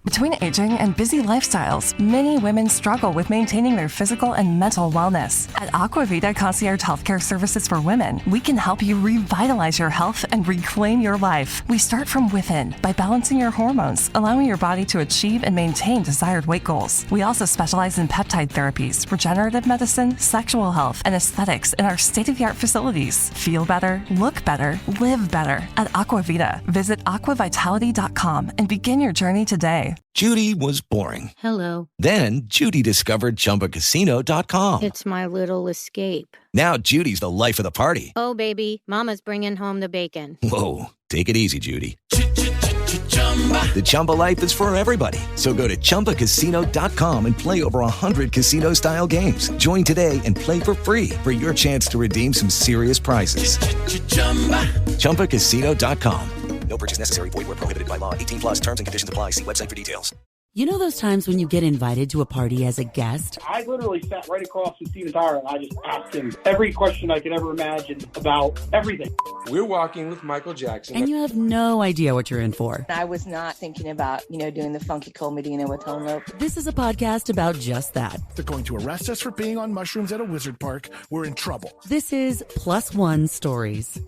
Between aging and busy lifestyles, many women struggle with maintaining their physical and mental wellness. At Aquavita Concierge Healthcare Services for Women, we can help you revitalize your health and reclaim your life. We start from within by balancing your hormones, allowing your body to achieve and maintain desired weight goals. We also specialize in peptide therapies, regenerative medicine, sexual health, and aesthetics in our state-of-the-art facilities. Feel better, look better, live better at Aquavita. Visit aquavitality.com and begin your journey today. Judy was boring. Hello. Then Judy discovered ChumbaCasino.com. It's my little escape. Now Judy's the life of the party. Oh, baby, mama's bringing home the bacon. Whoa, take it easy, Judy. The Chumba life is for everybody. So go to ChumbaCasino.com and play over 100 casino-style games. Join today and play for free for your chance to redeem some serious prizes. ChumbaCasino.com. No purchase necessary. Void where prohibited by law. 18 plus terms and conditions apply. See website for details. You know those times when you get invited to a party as a guest? I literally sat right across from Steven Tyler and I just asked him every question I could ever imagine about everything. We're walking with Michael Jackson. And you have no idea what you're in for. I was not thinking about, doing the funky Cole Medina with Home Loop. This is a podcast about just that. They're going to arrest us for being on mushrooms at a wizard park. We're in trouble. This is Plus One Stories.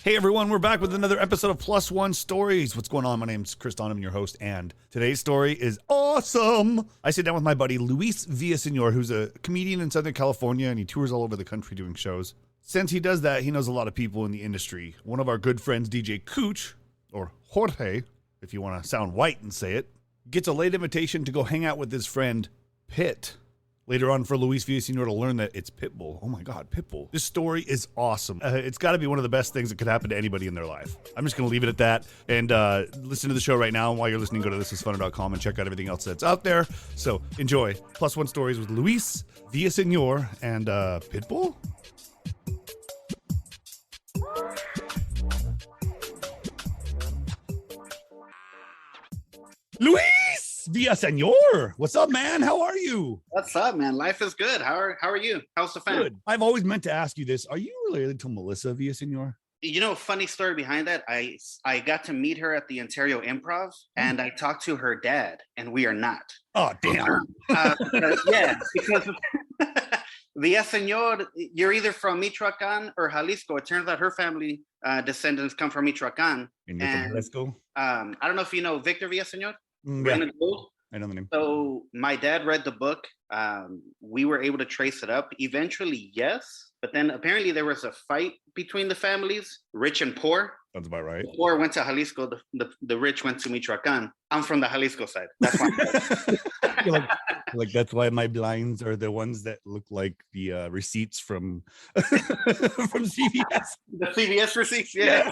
Hey everyone, we're back with another episode of Plus One Stories. What's going on? My name's Chris Donham, your host, and today's story is awesome. I sit down with my buddy Luis Villaseñor, who's a comedian in Southern California, and he tours all over the country doing shows. Since he does that, he knows a lot of people in the industry. One of our good friends, DJ Cooch, or Jorge, if you want to sound white and say it, gets a late invitation to go hang out with his friend Pitt. Later on for Luis Villaseñor to learn that it's Pitbull. Oh my God, Pitbull. This story is awesome. It's got to be one of the best things that could happen to anybody in their life. I'm just going to leave it at that and listen to the show right now. While you're listening, go to thisisfunner.com and check out everything else that's out there. So enjoy Plus One Stories with Luis Villaseñor and Pitbull. Luis Villaseñor, what's up, man? How are you? What's up, man? Life is good. How are you? How's the family? Good. I've always meant to ask you this. Are you related to Melissa Villaseñor? Funny story behind that. I got to meet her at the Ontario Improv, and I talked to her dad, and we are not. Oh, damn. Yeah, because Villaseñor, you're either from Michoacán or Jalisco. It turns out her family descendants come from Michoacán. And you're from Jalisco? I don't know if you know Victor Villaseñor. Yeah. I know the name. So my dad read the book. We were able to trace it up. Eventually, yes. But then apparently there was a fight between the families, rich and poor. Sounds about right. The poor went to Jalisco. The rich went to Michoacán. I'm from the Jalisco side. That's why. like that's why my blinds are the ones that look like the receipts from CVS. The CVS receipts, yeah.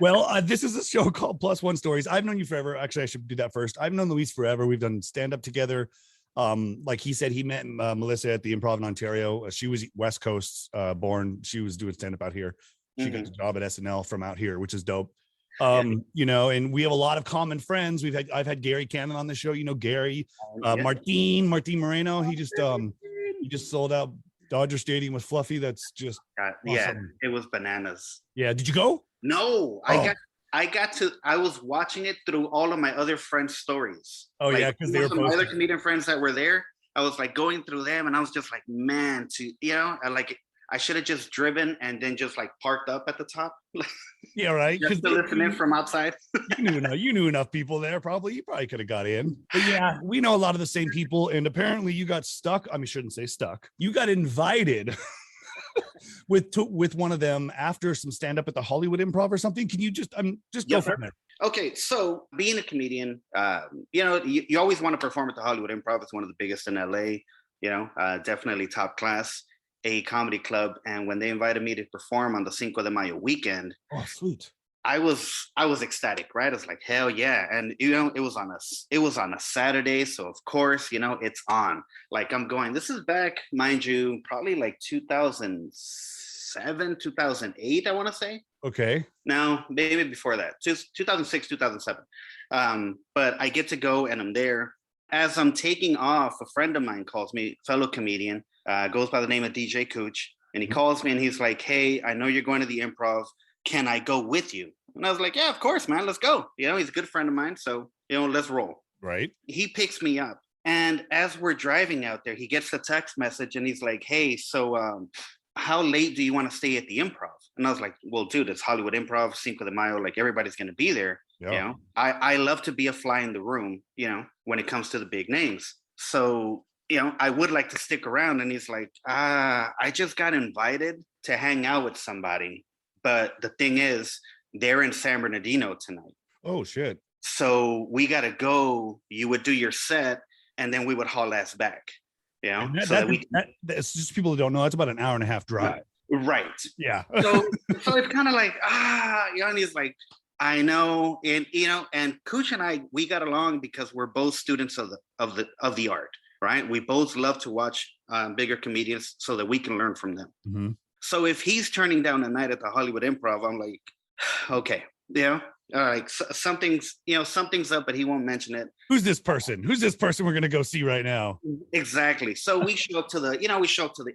Well, this is a show called Plus One Stories. I've known you forever. Actually, I should do that first. I've known Luis forever. We've done stand-up together. Like he said, he met Melissa at the Improv in Ontario. She was West Coast born. She was doing stand-up out here. She got a job at SNL from out here, which is dope. And we have a lot of common friends. I've had Gary Cannon on the show. Gary, Martin Moreno. He just sold out Dodger Stadium with Fluffy. That's just awesome. Yeah, it was bananas. Yeah, did you go? No, I was watching it through all of my other friends' stories. Oh, yeah, because they were my other comedian friends that were there. I was like going through them, and I was just like, man, I should have just driven and then just like parked up at the top. Yeah, right. Just to listen in from outside. you knew enough people there. You probably could have got in. But yeah, we know a lot of the same people, and apparently you got stuck. I mean, shouldn't say stuck. You got invited with one of them after some stand up at the Hollywood Improv or something. Can you just go from there? Okay, so being a comedian, you always want to perform at the Hollywood Improv. It's one of the biggest in LA. Definitely top class, a comedy club. And when they invited me to perform on the Cinco de Mayo weekend, oh sweet, I was ecstatic, right? I was like, hell yeah. And it was on a Saturday, so of course, it's on. Like I'm going, this is back, mind you, probably like 2007, 2008, I want to say. Okay. No, maybe before that, 2006, 2007. But I get to go and I'm there. As I'm taking off, a friend of mine calls me, fellow comedian, goes by the name of DJ Cooch, and he calls me and he's like, hey, I know you're going to the Improv. Can I go with you? And I was like, yeah, of course, man, let's go. He's a good friend of mine. So let's roll. Right. He picks me up. And as we're driving out there, he gets a text message and he's like, hey, so how late do you want to stay at the Improv? And I was like, well, dude, it's Hollywood Improv, Cinco de Mayo, like everybody's going to be there. Yeah. I love to be a fly in the room, when it comes to the big names. So, I would like to stick around. And he's like, I just got invited to hang out with somebody. But the thing is, they're in San Bernardino tonight. Oh, shit. So we got to go. You would do your set and then we would haul ass back. That's just people who don't know. That's about an hour and a half drive. Right. Yeah. so it's kind of like, and he's like, I know. And, and Cooch and I, we got along because we're both students of the art, right? We both love to watch bigger comedians so that we can learn from them. Mm-hmm. So if he's turning down a night at the Hollywood Improv, I'm like, okay, all right, something's up, but he won't mention it. Who's this person we're gonna go see right now? Exactly. So we show up to the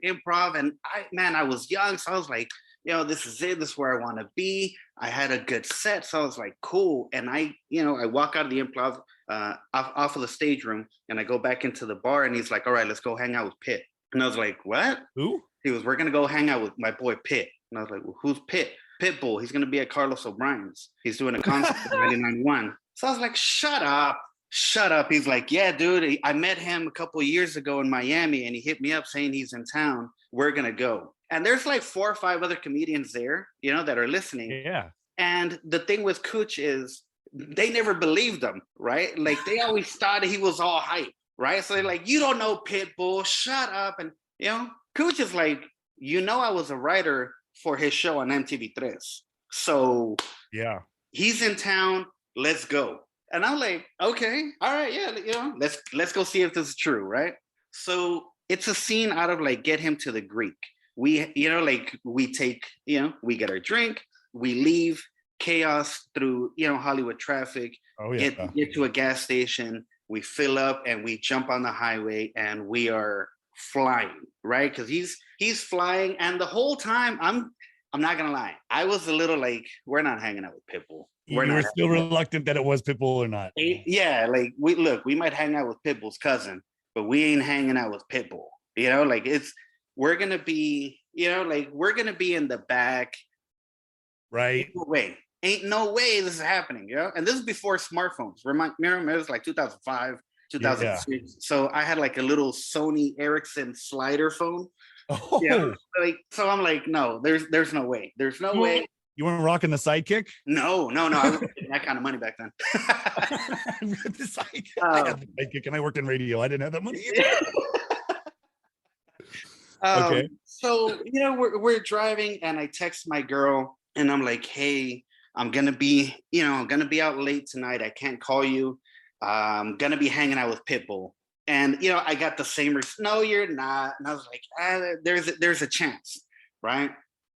Improv, and I was young, so I was like, this is it. This is where I want to be. I had a good set, so I was like, cool. And I walk out of the Improv, off of the stage room, and I go back into the bar, and he's like, all right, let's go hang out with Pitt. And I was like, what? Who? He was, we're gonna go hang out with my boy Pitt. And I was like, well, who's Pitt? Pitbull. He's gonna be at Carlos O'Brien's. He's doing a concert at 99.1. So I was like, shut up. He's like, yeah, dude, I met him a couple of years ago in Miami, and he hit me up saying he's in town. We're gonna go. And there's like 4 or 5 other comedians there, that are listening. Yeah. And the thing with Cooch is they never believed him, right? Like they always thought he was all hype, right? So they're like, you don't know Pitbull, shut up. And Cooch is like, I was a writer for his show on MTV3. So yeah, he's in town, let's go. And I'm like, okay, all right, yeah, let's go see if this is true, right? So it's a scene out of like Get Him to the Greek. We, we take, we get our drink, we leave, chaos through, Hollywood traffic, get to a gas station, we fill up and we jump on the highway and we are flying, right? Because he's flying, and the whole time I'm not gonna lie, I was a little like, we're not hanging out with Pitbull. You were still reluctant that it was Pitbull or not. Yeah, like we might hang out with Pitbull's cousin, but we ain't hanging out with Pitbull. We're gonna be in the back. Right. Ain't no way this is happening, And this is before smartphones. Remember, it was like 2005, 2006. Yeah. So I had like a little Sony Ericsson slider phone. Oh. Yeah. So I'm like, no, there's no way. There's no way. You weren't rocking the Sidekick? No. I wasn't getting that kind of money back then. The Sidekick. I got the Sidekick and I worked in radio. I didn't have that money. Okay. So, we're driving and I text my girl and I'm like, hey, I'm going to be out late tonight. I can't call you. I'm going to be hanging out with Pitbull. And, I got the same, no, you're not. And I was like, there's a chance, right?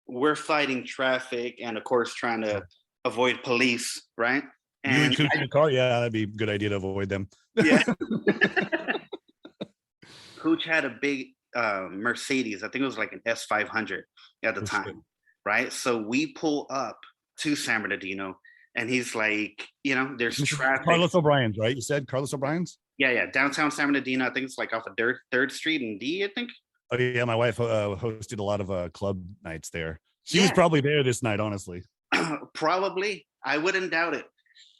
We're fighting traffic and, of course, trying to avoid police, right? And you and car? Yeah, that'd be a good idea to avoid them. Yeah. Cooch had a big Mercedes. I think it was like an S500 at the time, right? So we pull up to San Bernardino and he's like, there's traffic. Carlos O'Brien's, right? You said Carlos O'Brien's? Yeah. Downtown San Bernardino. I think it's like off of 3rd Street and D, I think. Oh, yeah. My wife hosted a lot of club nights there. She was probably there this night, honestly. Probably. I wouldn't doubt it.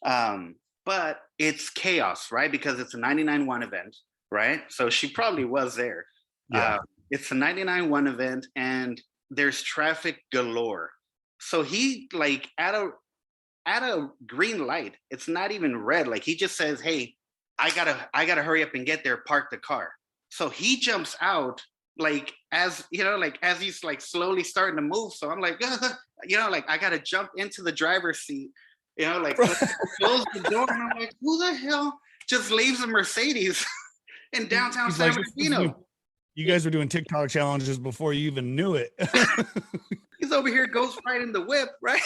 But it's chaos, right? Because it's a 99.1 event, right? So she probably was there. Yeah. It's a 99.1 event and there's traffic galore. So he like at a green light, it's not even red. Like he just says, hey, I gotta hurry up and get there, park the car. So he jumps out as he's like slowly starting to move. So I'm like, I gotta jump into the driver's seat, close the door. And I'm like, who the hell just leaves a Mercedes in downtown San Bernardino? You guys were doing TikTok challenges before you even knew it. He's over here, goes right in the whip, right?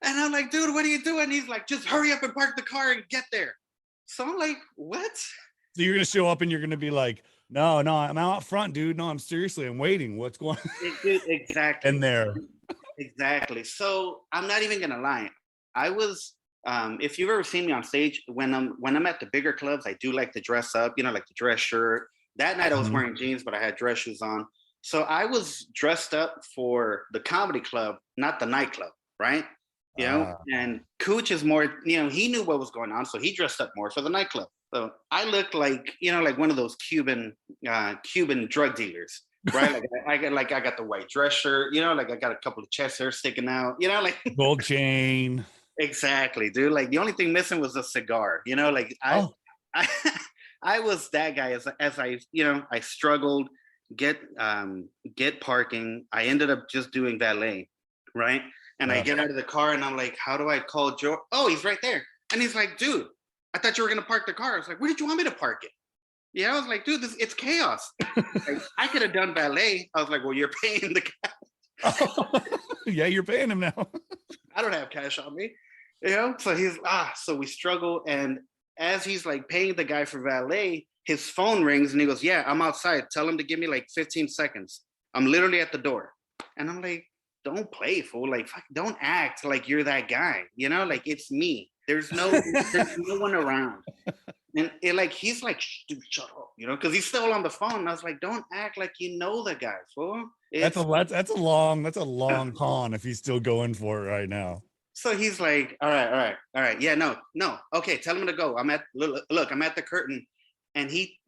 And I'm like, dude, what are you doing? He's like, just hurry up and park the car and get there. So I'm like, what? So you're going to show up and you're going to be like, no, I'm out front, dude. No, I'm waiting. What's going on? Exactly. And there. Exactly. So I'm not even going to lie. I was If you've ever seen me on stage, when I'm at the bigger clubs, I do like to dress up, you know, like the dress shirt. That night I was wearing jeans, but I had dress shoes on. So I was dressed up for the comedy club, not the nightclub, right? You know, and Cooch is more, you know, he knew what was going on, so he dressed up more for the nightclub. So I looked like, you know, like one of those Cuban drug dealers, right? Like I got the white dress shirt, you know, like I got a couple of chest hairs sticking out, you know, like gold chain. Exactly, dude. Like the only thing missing was a cigar, you know, like I was that guy as I, you know, I struggled get parking. I ended up just doing valet, right? And I get out of the car and I'm like, how do I call George? Oh, he's right there. And he's like, dude, I thought you were gonna park the car. I was like, where did you want me to park it? Yeah, I was like, dude, it's chaos. Like, I could have done valet. I was like, well, you're paying the guy. Yeah, you're paying him now. I don't have cash on me, you know? So so we struggle. And as he's like paying the guy for valet, his phone rings and he goes, yeah, I'm outside. Tell him to give me like 15 seconds. I'm literally at the door. And I'm like, don't play, fool. Like, don't act like you're that guy, you know? Like, it's me. There's no one around. And he's like, dude, shut up, you know, because he's still on the phone. And I was like, don't act like you know the guy, fool. That's a long con if he's still going for it right now. So he's like, all right. Yeah, no. Okay, tell him to go. I'm at the curtain. And he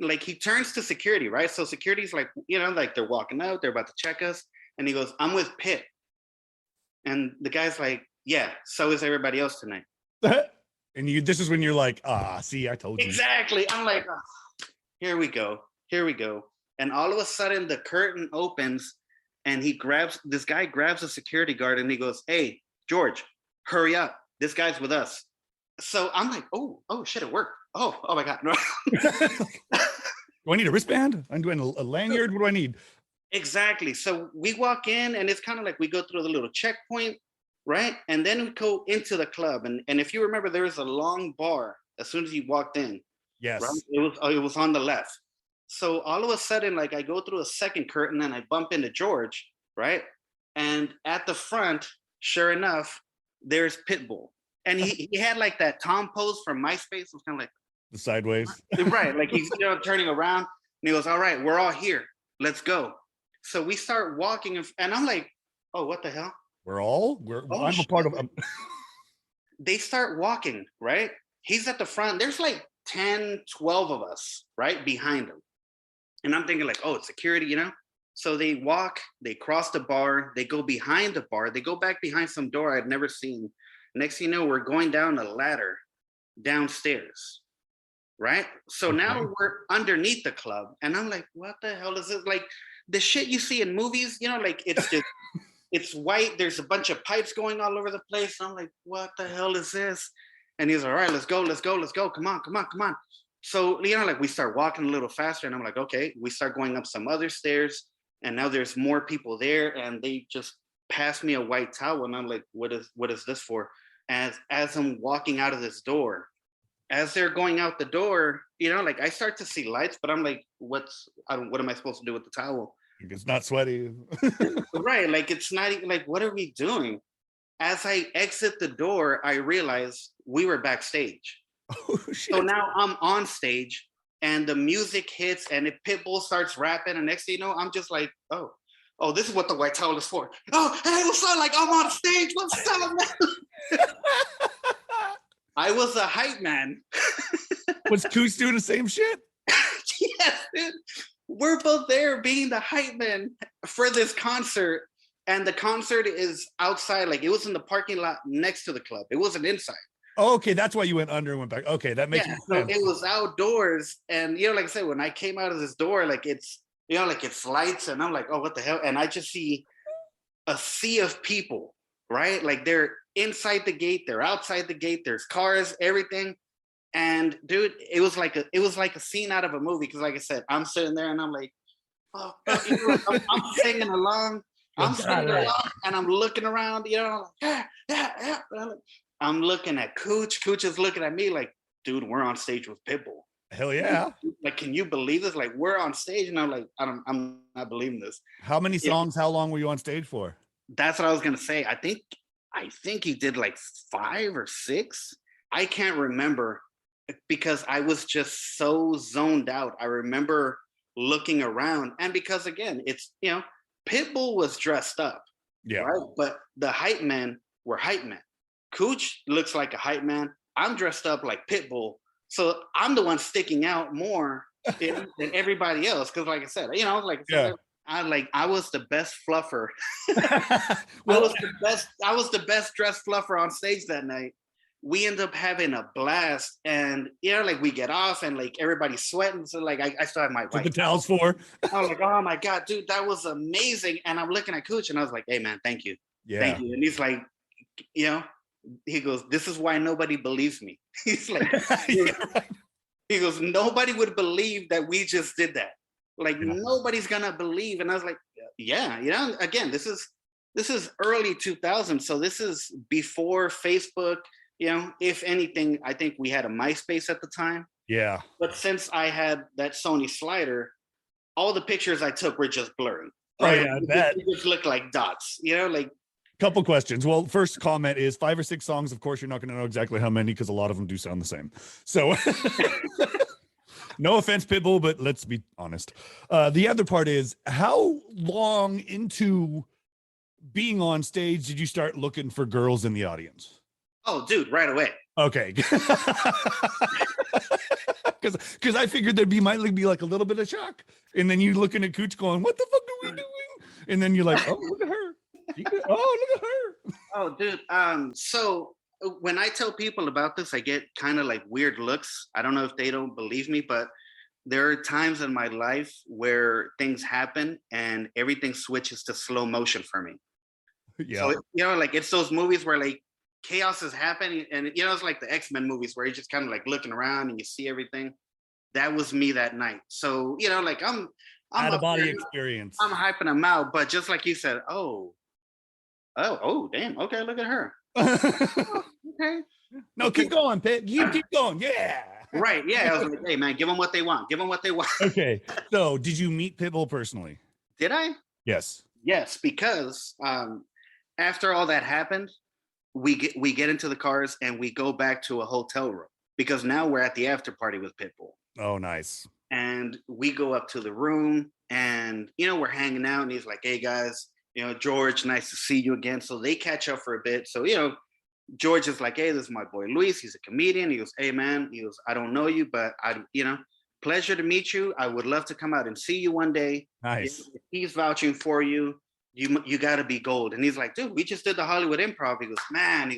turns to security, right? So security's like, you know, like they're walking out, they're about to check us. And he goes, I'm with Pitt. And the guy's like, yeah, so is everybody else tonight. And this is when you're like, see, I told you. Exactly. I'm like, here we go. And all of a sudden the curtain opens and this guy grabs a security guard and he goes, hey, George, hurry up. This guy's with us. So I'm like, oh shit, it worked. Oh my God. No. Do I need a wristband? I'm doing a lanyard. What do I need? Exactly. So we walk in and it's kind of like we go through the little checkpoint, right? And then we go into the club. And if you remember, there was a long bar as soon as you walked in. Yes. Right? It was on the left. So all of a sudden, like I go through a second curtain and I bump into George, right? And at the front, sure enough, there's Pitbull. And he had like that Tom pose from MySpace. It was kind of like the sideways. Right. Like he's, you know, turning around and he goes, all right, we're all here. Let's go. So we start walking and I'm like, oh, what the hell? I'm a part of them. They start walking, right? He's at the front. There's like 10, 12 of us, right? Behind him. And I'm thinking like, oh, it's security, you know? So they walk, they cross the bar, they go behind the bar, they go back behind some door I'd never seen. Next thing you know, we're going down a ladder downstairs, right? So now we're underneath the club. And I'm like, what the hell is this? Like the shit you see in movies, you know, like it's just, it's white. There's a bunch of pipes going all over the place. I'm like, what the hell is this? And he's all right, let's go. Come on. So, you know, like we start walking a little faster and I'm like, okay, we start going up some other stairs and now there's more people there and they just pass me a white towel and I'm like, what is this for? As I'm walking out of this door, as they're going out the door, you know, like I start to see lights, but I'm like, what am I supposed to do with the towel? It's not sweaty. Right. Like, it's not even like, what are we doing? As I exit the door, I realize we were backstage. Oh, shit. So now I'm on stage and the music hits and if Pitbull starts rapping and next thing you know, I'm just like, oh, this is what the white towel is for. Oh, hey, what's up? Like, I'm on stage. What's up, man? I was a hype man. Was Coos doing the same shit? Yes, dude. We're both there being the hype man for this concert. And the concert is outside. Like, it was in the parking lot next to the club. It wasn't inside. Oh, okay, that's why you went under and went back. Okay, that makes sense. So it was outdoors. And, you know, like I said, when I came out of this door, like it's, you know, like it's lights and I'm like, oh, what the hell? And I just see a sea of people, right? Like they're inside the gate, they're outside the gate, there's cars, everything. And dude, it was like a scene out of a movie. Cause like I said, I'm sitting there and I'm like, oh, you know, I'm singing along. And I'm looking around, you know, like, yeah. I'm looking at Cooch. Cooch is looking at me like, dude, we're on stage with Pitbull. Hell yeah. Like, can you believe this? Like, we're on stage. And I'm like, I'm not believing this. How many songs, how long were you on stage for? That's what I was going to say. I think he did like 5 or 6. I can't remember because I was just so zoned out. I remember looking around, and because again, it's, you know, Pitbull was dressed up, Yeah. right? But the hype men were hype men. Cooch looks like a hype man. I'm dressed up like Pitbull, so I'm the one sticking out more than everybody else. Because, like I said, you know, like I was the best fluffer. Well, I was the best dressed fluffer on stage that night. We end up having a blast, and you know, like we get off and like everybody's sweating. So like I still have my what the towels for? I was like, oh my God, dude, that was amazing. And I'm looking at Cooch and I was like, hey man, thank you. Yeah. Thank you. And he's like, you know, he goes, this is why nobody believes me. He's like, Yeah, right. he goes, nobody would believe that we just did that. Like nobody's gonna believe. And I was like, yeah, you know, again, this is early 2000s. So this is before Facebook. You know, if anything, I think we had a MySpace at the time. Yeah. But since I had that Sony slider, all the pictures I took were just blurry. Oh, yeah, I bet. It just looked like dots, you know, like. Couple questions. Well, first comment is 5 or 6 songs. Of course, you're not going to know exactly how many because a lot of them do sound the same. So no offense, Pitbull, but let's be honest. The other part is, how long into being on stage did you start looking for girls in the audience? Oh, dude, right away. Okay. Because I figured might be like a little bit of shock. And then you looking at Cooch going, what the fuck are we doing? And then you're like, oh, look at her. Oh, look at her. Oh, dude. So when I tell people about this, I get kind of like weird looks. I don't know if they don't believe me, but there are times in my life where things happen and everything switches to slow motion for me. Yeah. So, you know, like it's those movies where like chaos is happening, and you know, it's like the X-Men movies where you're just kind of like looking around and you see everything. That was me that night. So, you know, like I'm out of body experience. I'm hyping them out, but just like you said, oh, damn. Okay, look at her. Okay. No, keep going, Pit. Keep going. Yeah. Right. Yeah. I was like, hey man, give them what they want. Give them what they want. Okay. So, did you meet Pitbull personally? Did I? Yes. Yes, because after all that happened, we get into the cars and we go back to a hotel room because now we're at the after party with Pitbull. Oh, nice. And we go up to the room and, you know, we're hanging out and he's like, hey guys, you know, George, nice to see you again. So they catch up for a bit. So, you know, George is like, hey, this is my boy Luis. He's a comedian. He goes, hey man, he goes, I don't know you, but pleasure to meet you. I would love to come out and see you one day. Nice. If he's vouching for you. You got to be gold. And he's like, dude, we just did the Hollywood Improv. He goes, man,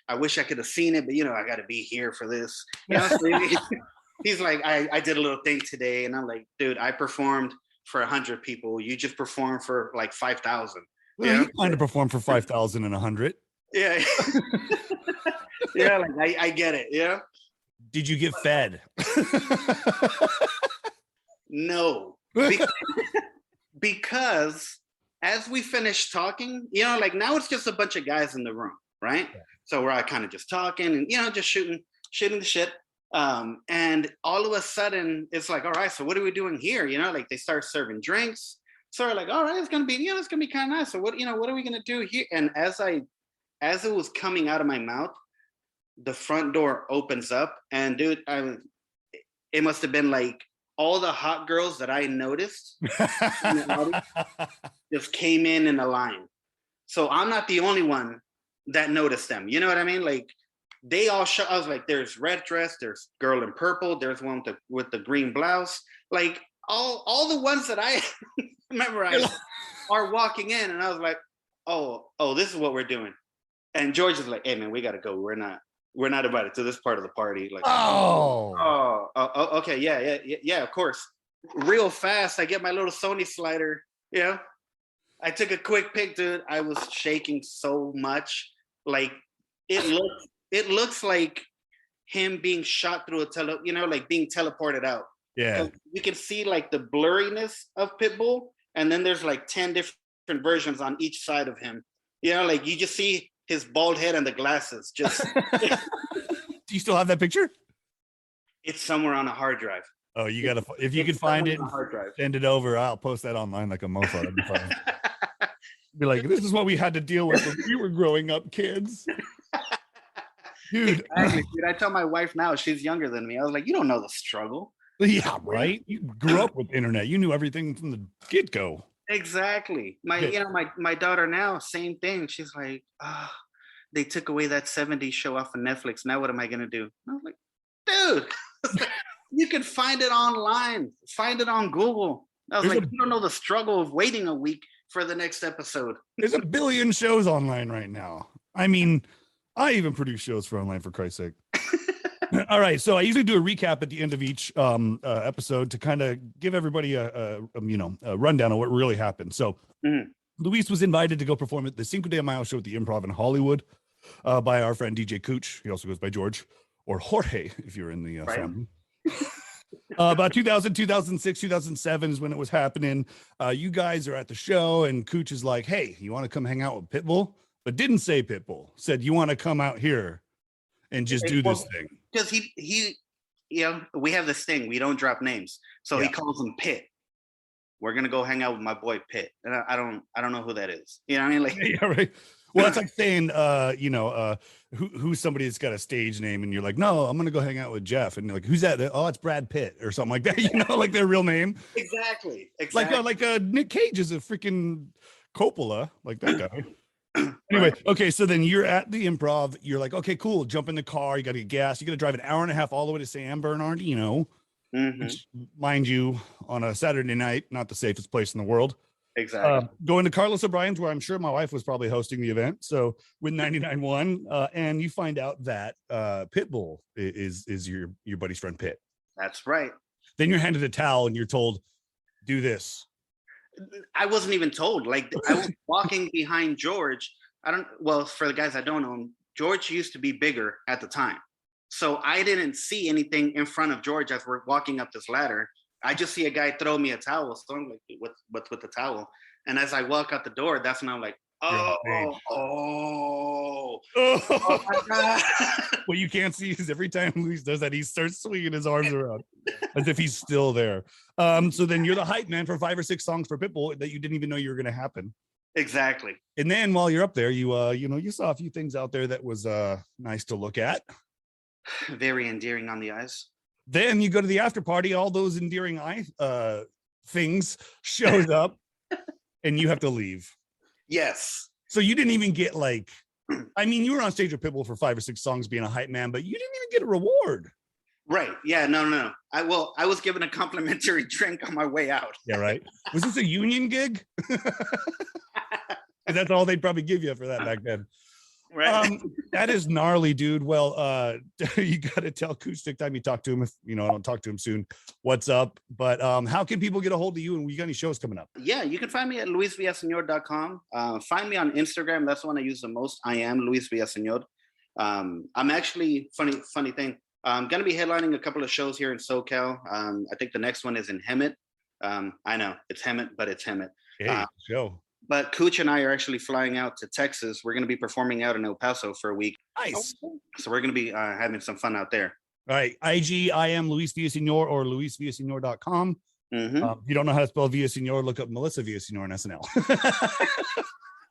I wish I could have seen it, but you know, I got to be here for this. You know, so he's like, I did a little thing today. And I'm like, dude, I performed for 100 people. You just performed for like 5,000. Well, you kind of perform for 5,000 and 100. Yeah. Yeah, like I get it. Yeah. Did you get fed? No. Because as we finished talking, you know, like now it's just a bunch of guys in the room, right? Yeah. So we're all kind of just talking and, you know, just shooting the shit. And all of a sudden it's like, all right, so what are we doing here? You know, like they start serving drinks. So we're like, all right, it's going to be kind of nice. So what are we going to do here? And as it was coming out of my mouth, the front door opens up and dude, it must have been like all the hot girls that I noticed just came in a line. So I'm not the only one that noticed them. You know what I mean? Like they all I was like, there's red dress, there's girl in purple, there's one with the green blouse. Like all the ones that I memorized are walking in. And I was like, oh, this is what we're doing. And George is like, hey man, we got to go. We're not invited to this part of the party. Like, okay, yeah, of course. Real fast, I get my little Sony slider. Yeah, I took a quick pic, dude. I was shaking so much, like it looks like him being shot through like being teleported out. Yeah, you can see like the blurriness of Pitbull, and then there's like 10 different versions on each side of him. You know, like you just see his bald head and the glasses. Just. Do you still have that picture? It's somewhere on a hard drive. Oh, you gotta, if you could find it, send it over. I'll post that online like a mofo. That'd be fun. Be like, this is what we had to deal with when we were growing up, kids. Dude. Exactly, dude. I tell my wife now, she's younger than me. I was like, you don't know the struggle. Yeah, right. You grew up with internet. You knew everything from the get-go. Exactly. My daughter now, same thing. She's like, they took away that 70s show off of Netflix. Now what am I gonna do? I was like, dude, you can find it online, find it on Google. I was you don't know the struggle of waiting a week for the next episode. There's a billion shows online right now. I mean, I even produce shows for online, for Christ's sake. All right, so I usually do a recap at the end of each episode to kind of give everybody a rundown of what really happened. So Luis was invited to go perform at the Cinco de Mayo show at the Improv in Hollywood by our friend DJ Cooch. He also goes by George or Jorge if you're in the family. About 2000, 2006, 2007 is when it was happening. You guys are at the show and Cooch is like, hey, you want to come hang out with Pitbull? But didn't say Pitbull. Said, you want to come out here and just do this thing? Because he we have this thing. We don't drop names. So he calls him Pit. We're going to go hang out with my boy Pit. And I don't know who that is. You know what I mean? Like, yeah, right. Well, it's like saying, who's somebody that's got a stage name and you're like, no, I'm going to go hang out with Jeff. And you're like, who's that? Oh, it's Brad Pitt or something like that. Like their real name. Exactly. Like Nick Cage is a freaking Coppola, like that guy. Anyway, okay, so then you're at the Improv. You're like, okay, cool. Jump in the car. You got to get gas. You got to drive an hour and a half all the way to San Bernardino. Which, mind you, on a Saturday night, not the safest place in the world. Exactly. Going to Carlos O'Brien's, where I'm sure my wife was probably hosting the event. So with 99.1, and you find out that Pitbull is your buddy's friend Pitt. That's right. Then you're handed a towel and you're told, do this. I wasn't even told. Like I was walking behind George. For the guys that don't know him, George used to be bigger at the time. So I didn't see anything in front of George as we're walking up this ladder. I just see a guy throw me a towel. So I'm like, what's with the towel? And as I walk out the door, that's when I'm like, oh my God. What you can't see is every time Luis does that, he starts swinging his arms around as if he's still there. So then you're the hype man for 5 or 6 songs for Pitbull that you didn't even know you were going to happen. Exactly. And then while you're up there, you saw a few things out there that was nice to look at. Very endearing on the eyes. Then you go to the after party, all those endearing eye things shows up and you have to leave. Yes. So you didn't even get you were on stage with Pitbull for 5 or 6 songs being a hype man, but you didn't even get a reward. Right. Yeah, no. I was given a complimentary drink on my way out. Yeah, right. Was this a union gig? That's all they'd probably give you for that back then. Right. That is gnarly, dude. Well, you got to tell Cooch next time you talk to him, if I don't talk to him soon, what's up. But how can people get a hold of you, and you got any shows coming up? Yeah, you can find me at luisvillaseñor.com. Find me on Instagram. That's the one I use the most. I am Luis Villaseñor. I'm actually, funny thing, I'm going to be headlining a couple of shows here in SoCal. I think the next one is in Hemet. I know it's Hemet, but it's Hemet. Hey, show. But Cooch and I are actually flying out to Texas. We're going to be performing out in El Paso for a week. Nice. So we're going to be having some fun out there. All right. IG, I am Luis Villaseñor or luisvillaseñor.com. If you don't know how to spell Villaseñor, look up Melissa Villaseñor on SNL.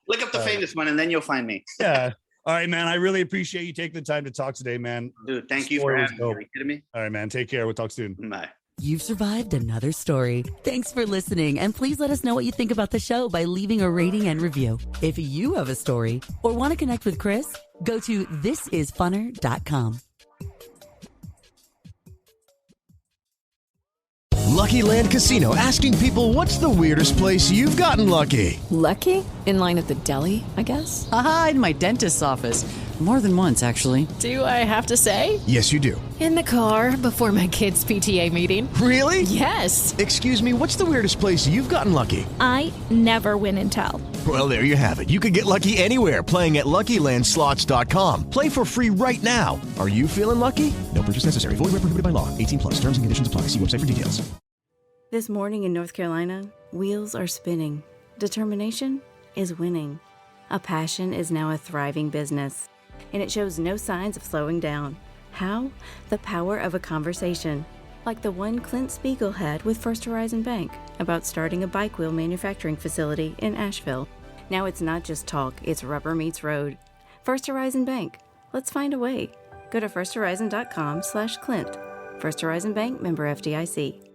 Look up the famous one and then you'll find me. Yeah. All right, man. I really appreciate you taking the time to talk today, man. Dude, thank you for having me. Are you kidding me? All right, man. Take care. We'll talk soon. Bye. You've survived another story. Thanks for listening, and please let us know what you think about the show by leaving a rating and review. If you have a story or want to connect with Chris, go to thisisfunner.com. Lucky Land Casino, asking people, what's the weirdest place you've gotten lucky? Lucky? In line at the deli, I guess? Aha, in my dentist's office. More than once, actually. Do I have to say? Yes, you do. In the car before my kids' PTA meeting. Really? Yes. Excuse me, what's the weirdest place you've gotten lucky? I never win and tell. Well, there you have it. You can get lucky anywhere, playing at LuckyLandSlots.com. Play for free right now. Are you feeling lucky? No purchase necessary. Void where prohibited by law. 18+. Terms and conditions apply. See website for details. This morning in North Carolina, wheels are spinning. Determination is winning. A passion is now a thriving business, and it shows no signs of slowing down. How? The power of a conversation, like the one Clint Spiegel had with First Horizon Bank about starting a bike wheel manufacturing facility in Asheville. Now it's not just talk, it's rubber meets road. First Horizon Bank. Let's find a way. Go to firsthorizon.com/Clint. First Horizon Bank, member FDIC.